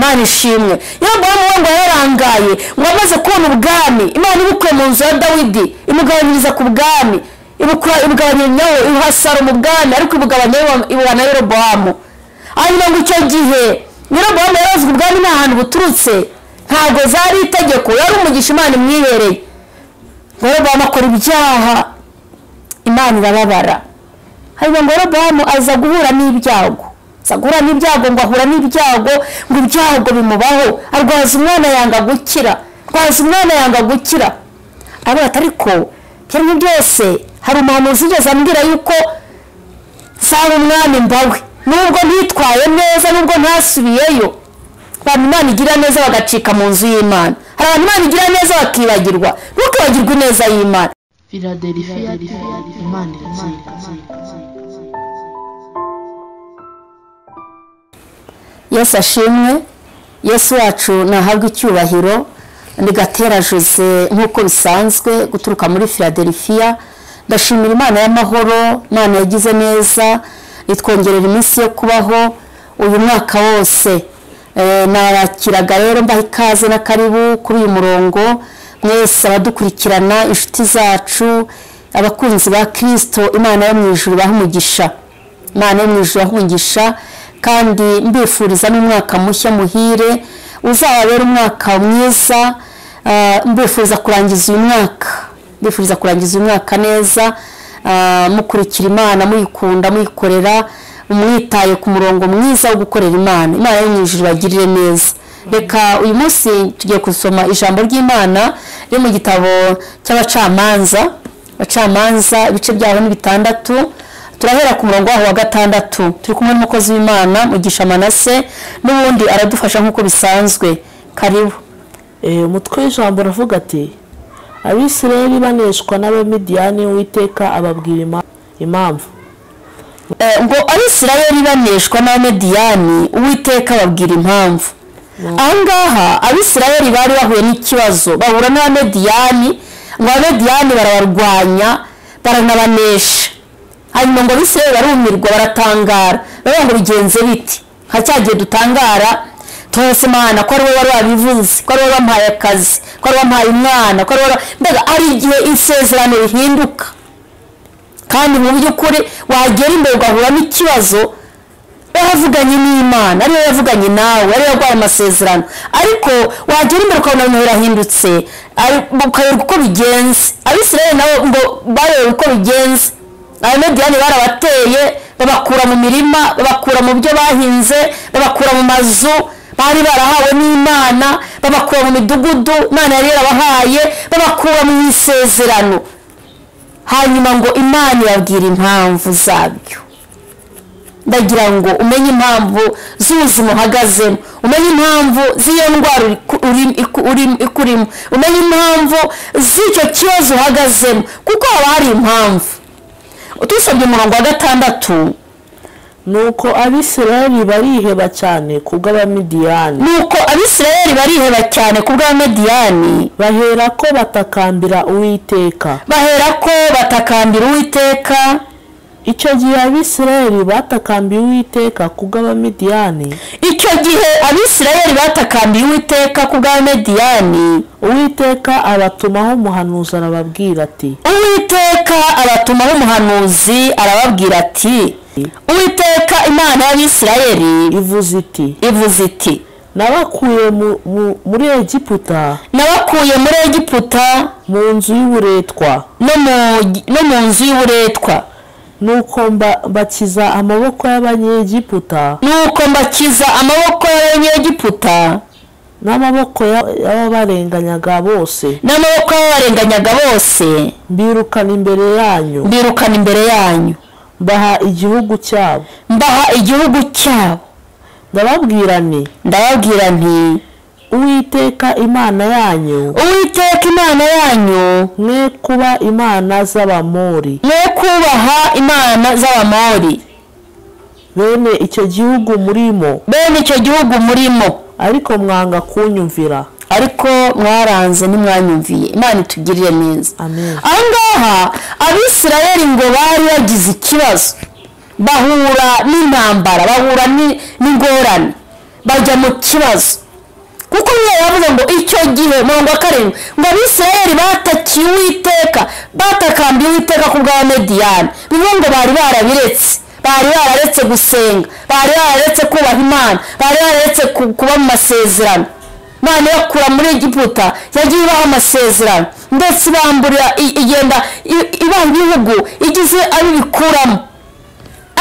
Imana ishimwe. Yerobowamu ngo yarangaye ngo amaze kubona ubwami Imana ibukuye mu nzu ya Dawidi imugabanyiriza ku bwami ibugabanyirizaho ihasara mu bwami ariko ibugabanya Yerobowamu. Hanyuma ngo icyo gihe Yerobowamu yarazwe ubwami nta hantu buturutse ntabwo zari itegeko yari umugisha Imana imwihereye. Yerobowamu akora ibyaha Imana irababara. Hanyuma ngo Yerobowamu aza guhura n'ibyago ngo ahura n'ibyago ngo ibyago bimubaho arwaza umwana yanga gukira ariko cyane byose hari umuhanuzi ugeze ambwira yuko saba umwami mbawe nubwo ntitwaye neza nubwo ntasubiyeyo. Abantu Imana igira neza bagacika mu nzu y'Imana, hari abantu Imana igira neza bakibagirwa ntukibagirwe neza y'Imana. Philadelphia Imana iratsinda. Yesu ashimwe. Yesu wacu nahabwa icyubahiro. Ndi Gatera Jose nk'uko bisanzwe guturuka muri Philadelphia. Ndashimira Imana y'amahoro, Imana yagize neza itwongerera iminsi yo kubaho uyu mwaka wose. Narakiraga rero mbaha ikaze na karibu kuri uyu murongo mwese abadukurikirana inshuti zacu abakunzi ba Kristo. Imana yo mu ijuru bahumugisha kandi mbifuriza n'umwaka mushya muhire uzababera umwaka mwiza. Mbifuriza kurangiza uyu mwaka neza, mukurikira Imana muyikunda muyikorera umwitaye ku murongo mwiza wo gukorera Imana. Imana yo mu ijuru bagirire neza. Reka uyu munsi tugiye gusoma ijambo ry'Imana riri mu gitabo cy'abacamanza ibice byaho ni 6. Turahera ku murongo wa 6. Turi kumwe n'umukozi w'Imana Mugisha Manase n'ubundi aradufasha nk'uko bisanzwe. Karibu. Umutwe w'ijambo ravuga ati Abisirayeli baneshwa n'Abamidiyani Uwiteka ababwira impamvu. Ngo Abisirayeli baneshwa n'Abamidiyani Uwiteka ababwira impamvu. Ahangaha Abisirayeli bari bahuye n'ikibazo bahura n'Abamidiyani ngo Abamidiyani barabarwanya baranabanesha. Hanyuma ngo Abisirayeli barumirwa baratangara baba ngo bigenze biti nka cyagiye dutangara twese Imana ko ari we wari wabivuze ko ari we bampaye akazi ko ari we bampaye umwana ko mbega ari igihe isezerano rihinduka kandi mu by'ukuri wagera imbere ugahura n'ikibazo yavuganye n'Imana ari we yavuganye nawe ari we yarwaye amasezerano ariko wagera imbere ukabona ibintu birahindutse ukayoberwa uko bigenze. Abisirayeli nabo ngo bayoberwa uko bigenze. Abamidiyani barabateye babakura mu mirima babakura mu byo bahinze babakura mu mazu bari barahawe n'Imana babakura mu midugudu Imana yari yarabahaye babakura mu isezerano. Hanyuma ngo Imana irabwira impamvu zabyo. Ndagira ngo umenye impamvu z'ubuzima uhagazemo, umenye impamvu z'iyo ndwara ikurimo, umenye impamvu z'icyo kibazo uhagazemo kuko haba hari impamvu. Utusabye umurongo wa 6. Nuko Abisirayeli bariheba cyane kubw'Abamidiyani. Bahera ko batakambira Uwiteka. Icyo gihe Abisirayeli batakambiye Uwiteka kubw'Abamidiyani. Uwiteka abatumaho umuhanuzi arababwira ati Uwiteka Imana y'Abisirayeli ivuze iti nabakuye muri Egiputa mu nzu y'uburetwa nuko mbakiza amaboko y'Abanyegiputa n'amaboko y'ababarenganyaga bose mbirukana imbere yanyu mbaha igihugu cyabo ndababwira nti Uwiteka Imana yanyu mwe kuba imana z'Abamori bene icyo gihugu murimo ariko mwanga kunyumvira. Ariko mwaranze nimwanyumviye. Imana itugirire neza. Amen. Angaha Abisirayeli ngo bari bagize ikibazo bahura n'intambara bahura n'ingorane bajya mu kibazo kuko niyo yavuze ngo icyo gihe murongo wa karindwi ngo abisirayeli batakiye Uwiteka batakambiye Uwiteka ku bw'Abamediyani bivuga ngo bari bararetse gusenga, bari bararetse kubaha Imana, bari bararetse kuba mu masezerano. Imana yakura muri Egiputa yagiye ibaha amasezerano ndetse ibamburira igenda ibaha ibihugu igize abibikuramo,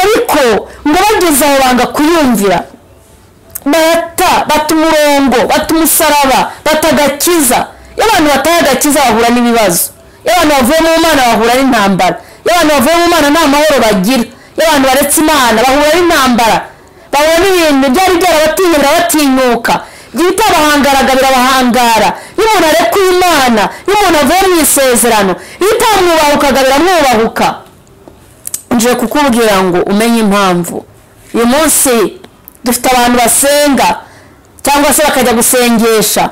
ariko ngo bageze aho banga kuyumvira, bata umurongo, bata umusaraba, batagakiza. Iyo abantu batagakiza bahura n'ibibazo, iyo abantu bavuye mu Mana bahura n'intambara, iyo abantu bavuye mu Mana nta mahoro bagira, iyo abantu baretse Imana bahura n'intambara, bahura n'ibintu byari byarabatinyura batinyuka, bitabahangaraga birabahangara. Iyo umuntu arekuye Imana, iyo umuntu avuye mu isezerano, iyo utamwubahukaga biramwubahuka. Nje kukubwira ngo umenye impamvu uyu munsi dufite abantu basenga cyangwa se bakajya gusengesha,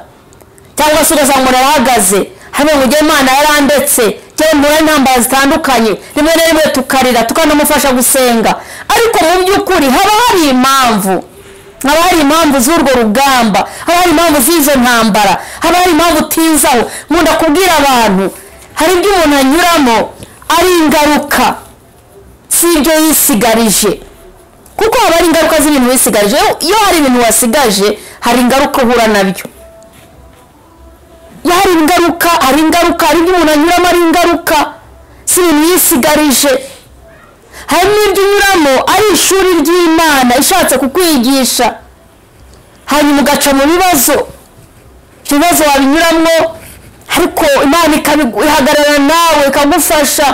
cyangwa se ugasanga arahagaze hamwe mu gihe Imana yarandetse cyangwa muri intambara zitandukanye, rimwe na rimwe tukarira tukanamufasha gusenga, ariko mu by'ukuri haba hari impamvu z'urwo rugamba, haba hari impamvu z'izo ntambara, haba hari impamvu utizaho. Nkunda kubwira abantu hari ibyo umuntu anyuramo ari ingaruka si ibyo yisigarije, kuko haba hari ingaruka z'ibintu wisigarije. Iyo hari ibintu wasigaje hari ingaruka uhura nabyo, hari ingaruka, hari ibyo umuntu anyuramo ari ingaruka si ibintu yisigarije. Hari n'ibyo unyuramo ari ishuri ry'Imana ishatse kukwigisha, hanyuma ugaca mu bibazo wabinyuramo, ariko Imana ikabihagarara nawe ikagufasha,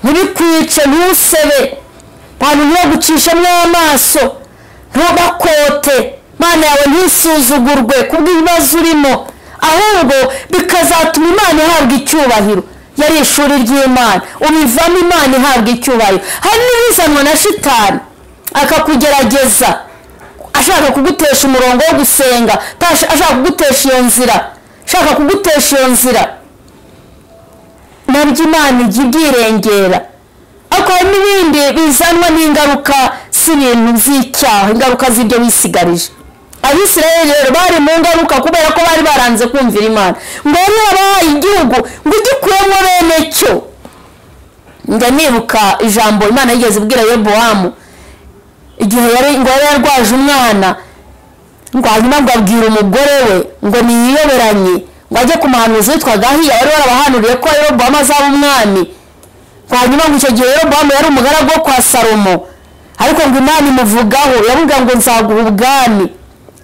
ntibikwice, ntusebe, abantu ntibagucishemo amaso, ntubakote, Imana yawe ntisuzugurwe kubw'ibibazo urimo, ahubwo bikazatuma Imana ihabwa icyubahiro. Yari ishuri ry'Imana, ubivamo Imana ihabwa icyubahiro. Hari n'ibizanwa na shitani akakugerageza ashaka kugutesha umurongo wo gusenga, ashaka kugutesha iyo nzira, nabyo Imana ijya ibyirengera. Ariko hari n'ibindi bizanwa n'ingaruka z'ibintu by'icyaha, ingaruka z'ibyo bisigarije. Abisirayeli rero bari mu ngaruka kubera ko bari baranze kumvira Imana, ngo yari yabahaye igihugu ngo ugikuyemo bene cyo. Njya nibuka ijambo Imana yigeze ibwira Yerobowamu igihe yari yarwaje umwana, ngo hanyuma ngo abwira umugore we ngo niyiyoberanye ngo ajye ku muhanuzi witwaga Ahiya wari warabahanuriye ko Yerobowamu azaba umwami. Hanyuma ngo icyo gihe Yerobowamu yari umugaragu wo kwa Salomo, ariko ngo Imana imuvugaho, yavuga ngo nzaguha ubwami,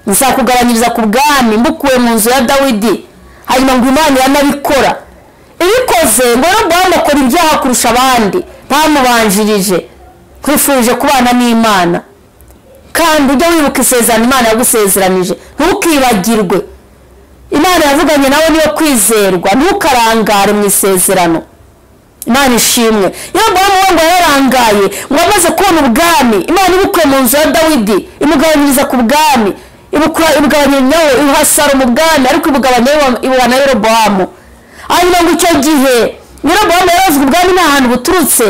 nzakugabanyiriza ku bwami mbukuwe mu nzu ya Dawidi. Hanyuma ngo Imana yanabikora, ibikoze ngo Yerobowamu akora ibyaha kurusha abandi bamubanjirije. Kwifurije kubana n'Imana, kandi ujya wibuka isezerano Imana yagusezeranije, ntukibagirwe. Imana yavuganye nawe niyo kwizerwa, ntukarangare mu isezerano. Imana ishimwe. Yerobowamu ngo yarangaye ngo amaze kubona ubwami, Imana ibukuye mu nzu ya Dawidi imugabanyiriza ku bwami, ibugabanya ibuha Salomo ubwami, ariko ibuha na Yerobowamu. Hanyuma ngo icyo gihe Yerobowamu yarazwe ubwami nta hantu buturutse,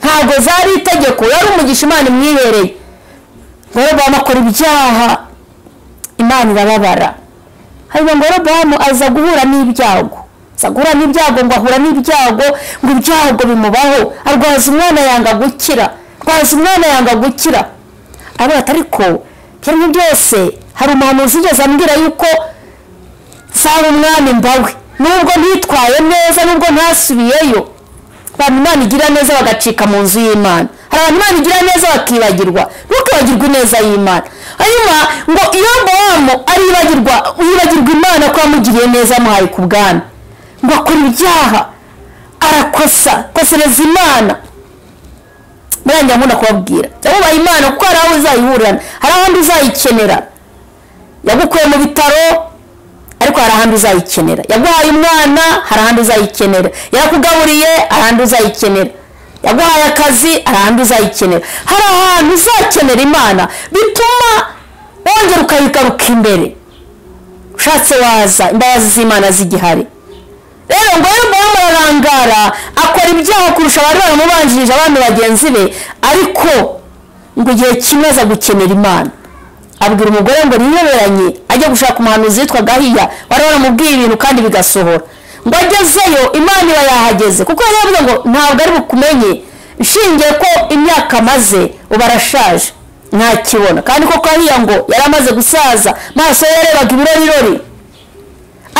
ntabwo zari itegeko, yari umugisha Imana imwihereye. Yerobowamu akora ibyaha, Imana irababara. Hanyuma ngo Yerobowamu aza guhura n'ibyago, ngo ahura n'ibyago, ngo ibyago bimubaho, arwaza umwana yanga gukira. Ariko cyane byose hari umuhanuzi ugeze ambwira yuko saba umwami mbawe, nubwo ntitwaye neza, nubwo ntasubiyeyo. Abantu Imana igira neza bagacika mu nzu y'Imana, hari abantu Imana igira neza bakibagirwa, ntukibagirwe neza y'Imana. Hanyuma ngo Yerobowamu yibagirwa Imana ko yamugiriye neza amuhaye ku bwami, ngo akora ibyaha, arakosereza Imana. Murangira nkunda kubabwira, wubaha Imana kuko hari aho uzayihurira, hari ahandi uzayikenera. Yagukuye mu bitaro, ariko hari ahandi uzayikenera. Yaguhaye umwana, hari ahandi uzayikenera. Yarakugaburiye, hari ahandi uzayikenera. Yaguhaye akazi, hari ahandi uzayikenera. Hari ahantu uzakenera Imana bituma wongera ukayigaruka imbere. Ushatse waza, imbabazi z'Imana zigihari. Rero ngo Yerobowamu ararangara, akora ibyaha kurusha abari baramubanjirije abandi bagenzi be, ariko ngo igihe kimwe aza gukenera Imana. abwira umugore ngo niyoberanye ajya gushaka umuhanuzi witwa Gahiya wari waramubwiye ibintu kandi bigasohora. Ngo agezeyo Imana iba yahageze kuko yari yavuze ngo ntabwo ari bukumenye nshingiye ko imyaka amaze uba arashaje ntakibona, kandi ko Gahiya ngo yari amaze gusaza maso yarebaga ibirorirori,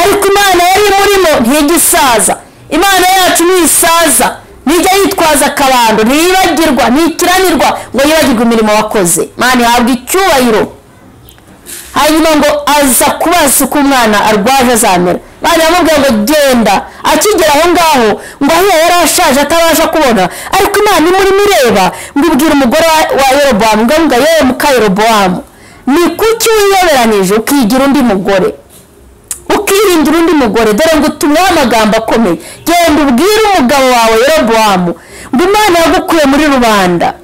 ariko Imana yari imurimo ntigisaza. Imana yacu ntisaza, nijya yitwaza akabando, ntiyibagirwa, ntikiranirwa ngo yibagirwe imirimo wakoze. Imana ihabwa icyubahiro. Hanyuma ngo aza kubaza uko umwana arwaje azamera. Bari bamubwiye ngo genda. Akigera aho ngaho ngo aho yari ashaje atabasha kubona, ariko Imana imurimo ireba ngo ibwira umugore wa Yerobowamu ngo yewe muka Yerobowamu, ni kuki wiyoberanije ukigira undi mugore, ukiringira undi mugore? Dore ngo utumweho amagambo akomeye. Genda ubwire umugabo wawe Yerobowamu ngo Imana yagukuye muri rubanda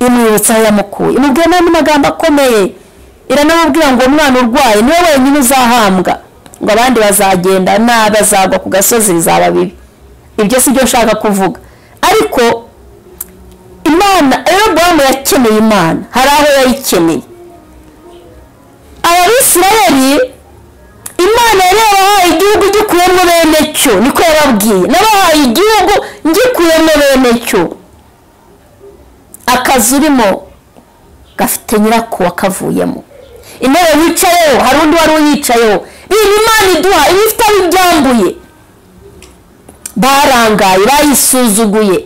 imwibutsa aho yamukuye, imubwira n'andi magambo akomeye. Iranamubwira ngo umwana urwaye niwe wenyine uzahambwa, ngo abandi bazagenda n'abazagwa ku gasozi bizaba bibi. Ibyo si byo nshaka kuvuga, ariko Imana Yerobowamu yakeneye Imana, hari aho yayikeneye. Abisirayeli Imana yari yabahaye igihugu gikuyemo bene cyo, niko yababwiye, nabahaye igihugu ngikuyemo bene cyo. Akazi urimo gafite nyirako wakavuyemo, intebe wicayeho hari undi wari uyicayeho. Ibintu Imana iduha ibifite aho ibyambuye, barangaye bayisuzuguye.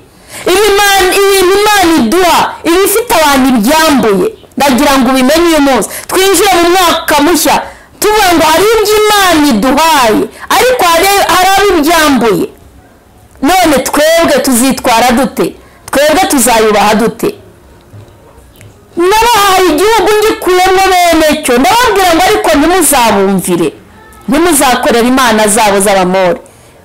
Ibintu Imana iduha ibifite abantu ibyambuye. Ndagira ngo ubimenye uyu munsi twinjire mu mwaka mushya tuvuga ngo hari ibyo Imana iduhaye, ariko hari abo ibyambuye. None twebwe tuzitwara dute? Twebwe tuzayubaha dute? Nabahaye igihugu ngikuyemo bene cyo, ndababwira ngo ariko ntimuzabumvire, ntimuzakorera imana zabo z'Abamori,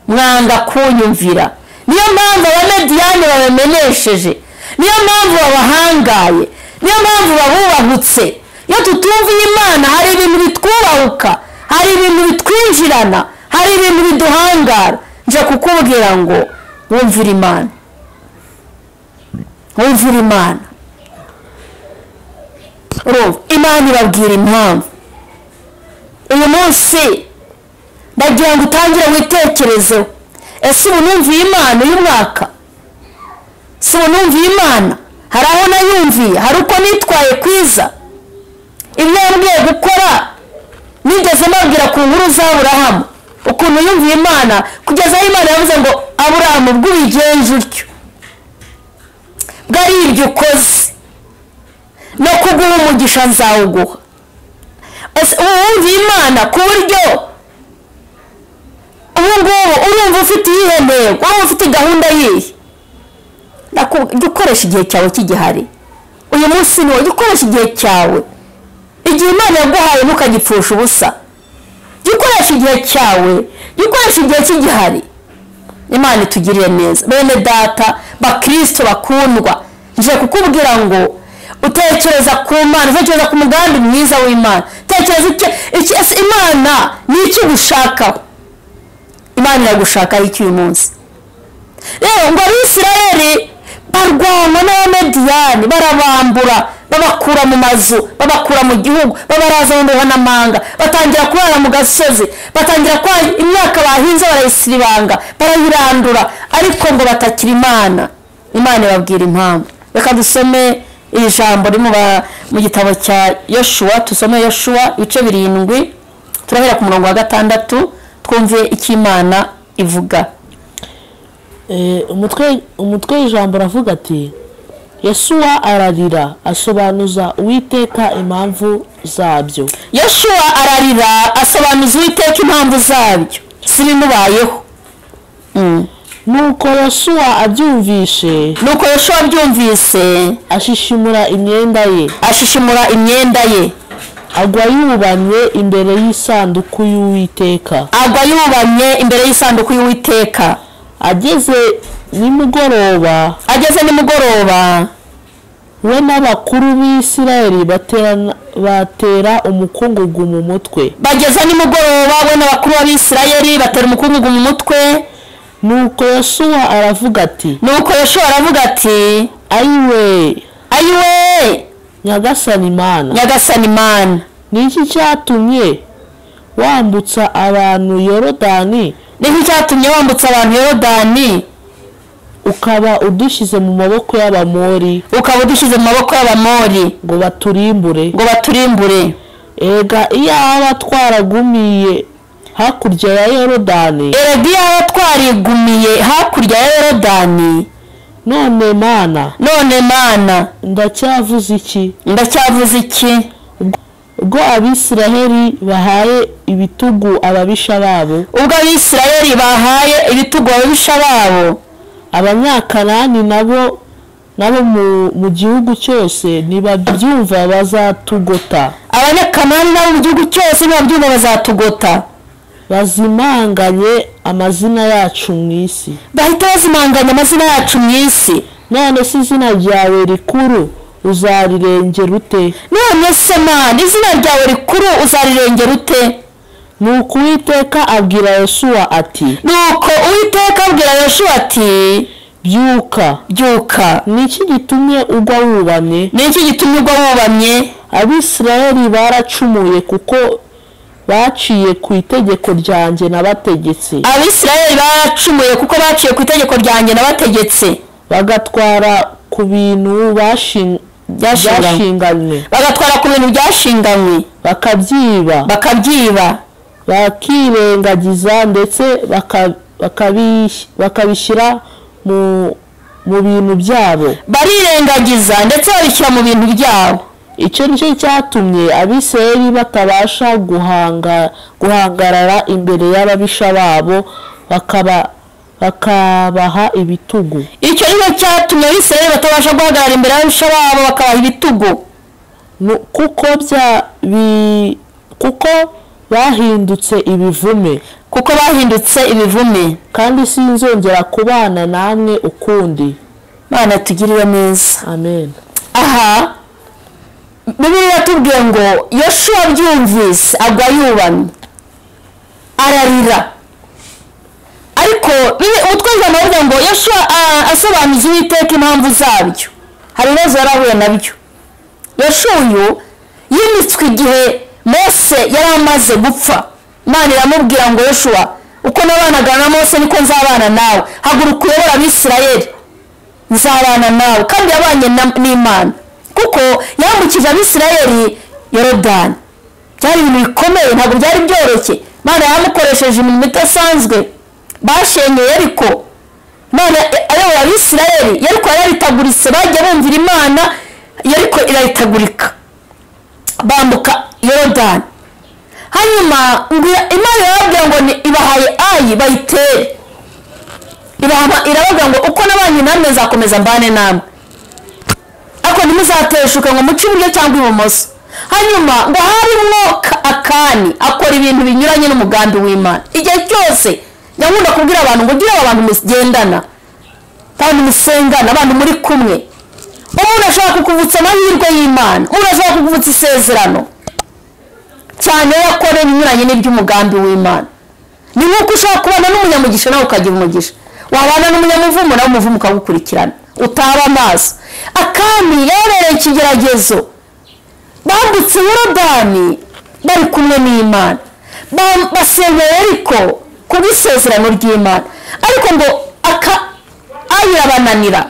mwanga kunyumvira. Niyo mpamvu Abamediyani babamenesheje, niyo mpamvu babahangaye, niyo mpamvu babubahutse. Iyo tutumviye Imana hari ibintu bitwubahuka, hari ibintu bitwinjirana, hari ibintu biduhangara. Nje kukubwira ngo wumvire Imana, wumvire Imana. Imana ibabwira impamvu. Uyu munsi ndagira ngo utangire witekerezeho, ese ubu numviye Imana uyu mwaka? Si ubu numviye Imana? Hari aho nayumviye, hari uko nitwaye kwiza, ibyo yambwiye gukora nigeze mbabwira ku nkuru za Aburahamu ukuntu yumviye Imana kugeza aho Imana yavuze ngo Aburahamu ubwo ubigenje utyo bwari ibyo ukoze no kuguha umugisha nzawuguha. Ese wumviye Imana ku buryo ubu ngubu urumva ufite iyihe ntego, urumva ufite gahunda yihe? Jya ukoresha igihe cyawe kigihari. Uyu munsi niwo jya ukoresha igihe cyawe, igihe Imana yaguhaye ntukagipfusha ubusa. Jya ukoresha igihe cyawe, jya ukoresha igihe kigihari. Imana itugirire neza. Bene data bakristo bakundwa, nje kukubwira ngo utekereza ku Mana, utekereza ku mugambi mwiza w'Imana. Tekereza iki Imana ni iki gushakaho. Imana iragushakaho iki uyu munsi? Rero ngo Abisirayeli barwana n'Abamediyani, barabambura, babakura mu mazu, babakura mu gihugu, babaraza mu mihana, batangira kurara mu gasozi, batangira kwa imyaka bahinze barayisiribanga, barayirandura, ariko ngo batakira Imana. Imana ibabwira impamvu. Reka dusome iri jambo riri mu gitabo cya Yoshuwa. Tusome Yoshuwa ibice 7, turahera ku murongo wa 6 twumve icyo Imana ivuga. umutwe w'ijambo ravuga ati Yoshuwa ararira asobanuza Uwiteka impamvu zabyo. Yoshuwa ararira asobanuza Uwiteka impamvu zabyo, sirimubayeho. Nuko Yoshuwa abyumvise, ashishimura imyenda ye, agwa yubamye imbere y'isanduku y'Uwiteka. Ageze nimugoroba, we n'abakuru b'Isirayeli batera umukungugu mu mutwe. Bageze nimugoroba, we n'abakuru b'Isirayeli batera umukungugu mu mutwe. Nuko Yoshuwa aravuga ati, ayiwe nyagasani Imana ni iki cyatumye wambutsa abantu Yorodani ukaba udushyize mu maboko y'Abamori ngo baturimbure ega iyaba twaragumiye hakurya ya Yorodani none Mana ndacyavuze iki ubwo Abisiraheli bahaye ibitugu ababisha babo Abanyakanani nabo mu gihugu cyose nibabyumva bazatugota bazimanganye amazina yacu mu isi none se izina ryawe rikuru uzarirengera ute nuko Uwiteka abwira Yosuwa ati byuka niki gitumye ugwa wubamye Abisirayeli baracumuye kuko baciye ku itegeko ryanjye nabategetse bagatwara ku bintu byashinganywe bakabyiba bakirengagiza ndetse bakabishyira mu bintu byabo icyo nicyo cyatumye Abisirayeli batabasha guhangarara imbere y'ababisha babo bakabaha ibitugu kuko bahindutse ibivume kandi sinzongera kubana namwe ukundi. Mana tugirire neza. Amen. Aha Bibiliya tubwiye ngo Yoshua byumvise agwa yubamye ararira, ariko utwumva navuga ngo Yoshua asobanuza Uwiteka impamvu zabyo. Hari ibibazo yarahuye nabyo. Yoshua uyu yimitswe igihe Mose yari amaze gupfa. Imana iramubwira ngo Yoshua, uko nabanaga na Mose niko nzabana nawe, haguruka uyobora Abisirayeli, nzabana nawe. Kandi yabanye n'Imana kuko yambukije Abisirayeli Yorodani. Byari ibintu bikomeye, ntabwo byari byoroshye. Imana yamukoresheje imirimo idasanzwe. Bashenye Yeriko, Imana ayobora Abisirayeli. Yeriko yaritaguritse, bajya bumvira Imana, Yeriko irayitagurika, bambuka Yorodani. Hanyuma Imana yababwira ngo ni ibahaye Ayi bayitere, iravuga ngo uko nabanye namwe nzakomeza mbane namwe, ako ntimuzateshuka ngo muce iburyo cyangwa ibumoso. Hanyuma ngo harimo Akani akora ibintu binyuranye n'umugambi w'Imana. Igihe cyose nyakunda kubwira abantu ngo gira abantu mugendana, kandi musengana, abantu muri kumwe. Umuntu ashaka kukuvutsa amahirwe y'Imana, umuntu ashaka kukuvutsa isezerano cyane yakore binyuranye n'iby'umugambi w'Imana. Ni nkuko ushaka kubana n'umunyamugisha nawe ukagira umugisha, wabana n'umunyamuvumo nawe umuvumo ukagukurikirana utaba amaso. Akami yabereye ikigeragezo, bambutse Yorodani bari kumwe n'Imana, basenga Yeriko kubw'isezerano ry'Imana. Ariko ngo Ayi arabananira,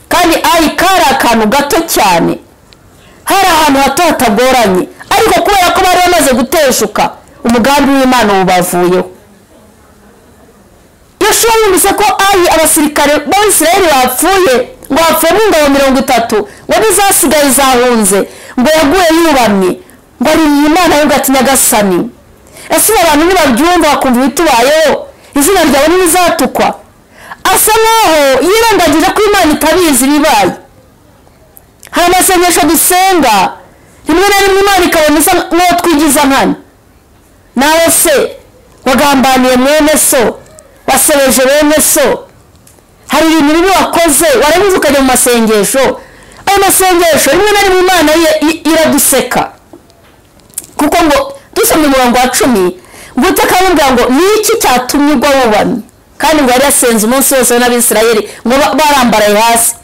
kandi Ayi kari akantu gato cyane, hari ahantu hato hatagoranye, ariko kubera ko bari bamaze guteshuka umugambi w'Imana ubavuyeho. Yoshua yumvise ko Ayi abasirikare b'Abisirayeli bapfuye, ngo hapfuyemo ingabo 30, ngo n'izasigaye zahunze, ngo yaguye yubamye, ngo ariye Imana yo gati Nyagasani, ese abantu nibabyumva bakumva ibitubayeho, izina ryawe ntibizatukwa. Asa naho yirengagije ko Imana itabizi bibaye. Hari amasengesho dusenga, rimwe na rimwe Imana ikabona isa n'uwo twigiza nkana. Nawe se wagambaniye mwene so, wasebeje bene so, hari ibintu bibi wakoze, warabizi ukajya mu masengesho. Ayo masengesho rimwe na rimwe Imana iraduseka, kuko ngo dusomye umurongo wa 10 ngo Uwiteka aramubwira ngo ni iki cyatumye ugwa wubamye. Kandi ngo yari yasenze umunsi wose n'Abisirayeli ngo barambaraye hasi,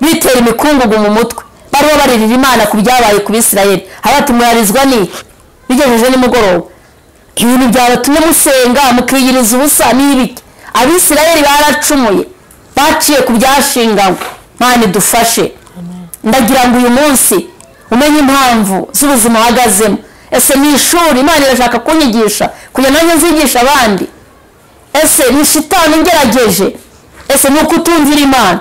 bitera imikungugu mu mutwe, bariho baririra Imana ku byabaye ku Bisirayeli. Abati murarizwa n'iki bigejeje nimugoroba? Ibintu byabatumye musenga mukiyiriza ubusa n'ibiki? Abisirayeli baracumuye baciye ku byashinganywe. Imana idufashe. Ndagira ngo uyu munsi umenye impamvu z'ubuzima uhagazemo. Ese ni ishuri Imana irashaka kunyigisha kugira nanjye nzigisha abandi? Ese ni shitani ngerageje? Ese ni ukutumvira Imana?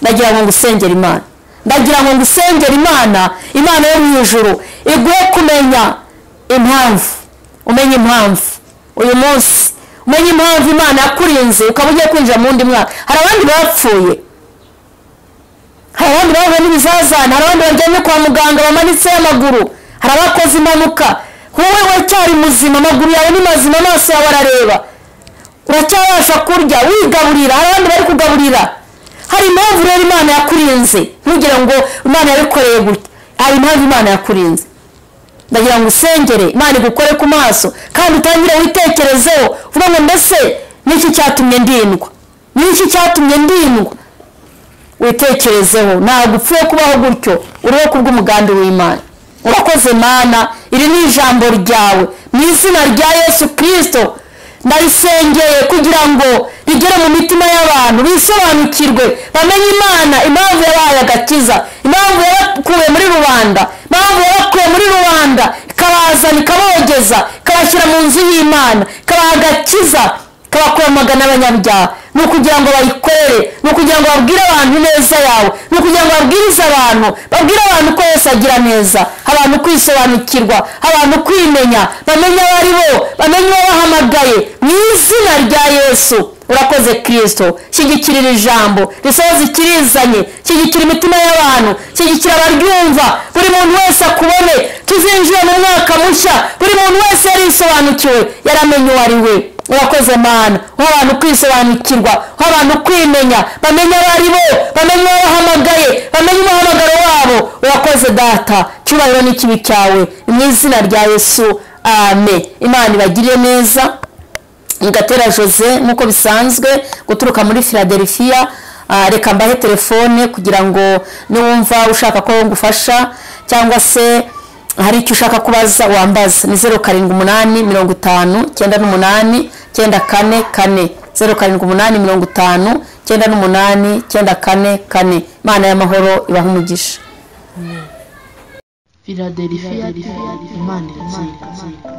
Ndagira ngo ngusengere Imana. Ndagira ngo ngusengere Imana, Imana yo mu ijuru iguhe kumenya impamvu. Umenye impamvu uyu munsi, umenye impamvu Imana yakurinze ukaba ugiye kwinjira mu wundi mwaka. Hari abandi bapfuye, hari abandi bahuye n'ibizazane, hari abandi baryamye kwa muganga bamanitse amaguru, hari abakoze impanuka. Wowe cyari muzima, amaguru yawe ni mazima, amaso yawe arareba, uracyabasha kurya wigaburira, hari abandi bari kugaburira. Hari impamvu rero Imana yakurinze. Ntugire ngo Imana yabikoreye gutya, hari impamvu Imana yakurinze. Ndagira ngo usengere Imana igukore ku maso kandi utangire witekerezeho, uvuga ngo mbese niki cyatumye ndindwa, niki cyatumye ndindwa. Witekerezeho, ntabwo upfuye kubaho gutyo, uriho kubw'umugambi w'Imana. Urakoze Mana, iri ni ijambo ryawe mu izina rya Yesu Kristo. Ndarisengeye kugira ngo rigere mu mitima y'abantu, bisobanukirwe, bamenye Imana impamvu yabaye agakiza, impamvu yabakuye muri rubanda, impamvu yabakuye muri rubanda ikabazana ikabogeza ikabashyira mu nzu y'Imana, ikabaha agakiza, ikabakwamagana abanyabyaha. Ni ukugira ngo bayikorere, ni ukugira ngo babwire abantu neza yawe, ni ukugira ngo babwirize abantu, babwire abantu ko Yesu agira neza, abantu kwisobanukirwa, abantu kwimenya, bamenye abo ari bo, bamenye uwo bahamagaye mu izina rya Yesu. Urakoze Kristo. Shyigikira ijambo risohoza ikirizanye, shyigikira imitima y'abantu, shyigikira abaryumva, buri muntu wese akubone. Tuzinjira mu mwaka mushya, buri muntu wese yarisobanukiwe, yaramenye uwo ari we. Urakoze Mana, abantu kwisobanukirwa, abantu kwimenya, bamenye abo ari bo, bamenye uwo bahamagaye, bamenye umuhamagaro wabo. Urakoze Data, cyubahiro n'ikibi cyawe mu izina rya Yesu, amen. Imana ibagirire neza. Ngatera Jose nkuko bisanzwe guturuka muri Philadelphia. Reka mbahe telefone kugira ngo niwumva ushaka ko ngufasha cyangwa se hari icyo ushaka kubaza wambaza. Ni 0785 98 944 0785 98 944. Imana y'amahoro ibaha umugisha. Philadelphia, Imana irakira.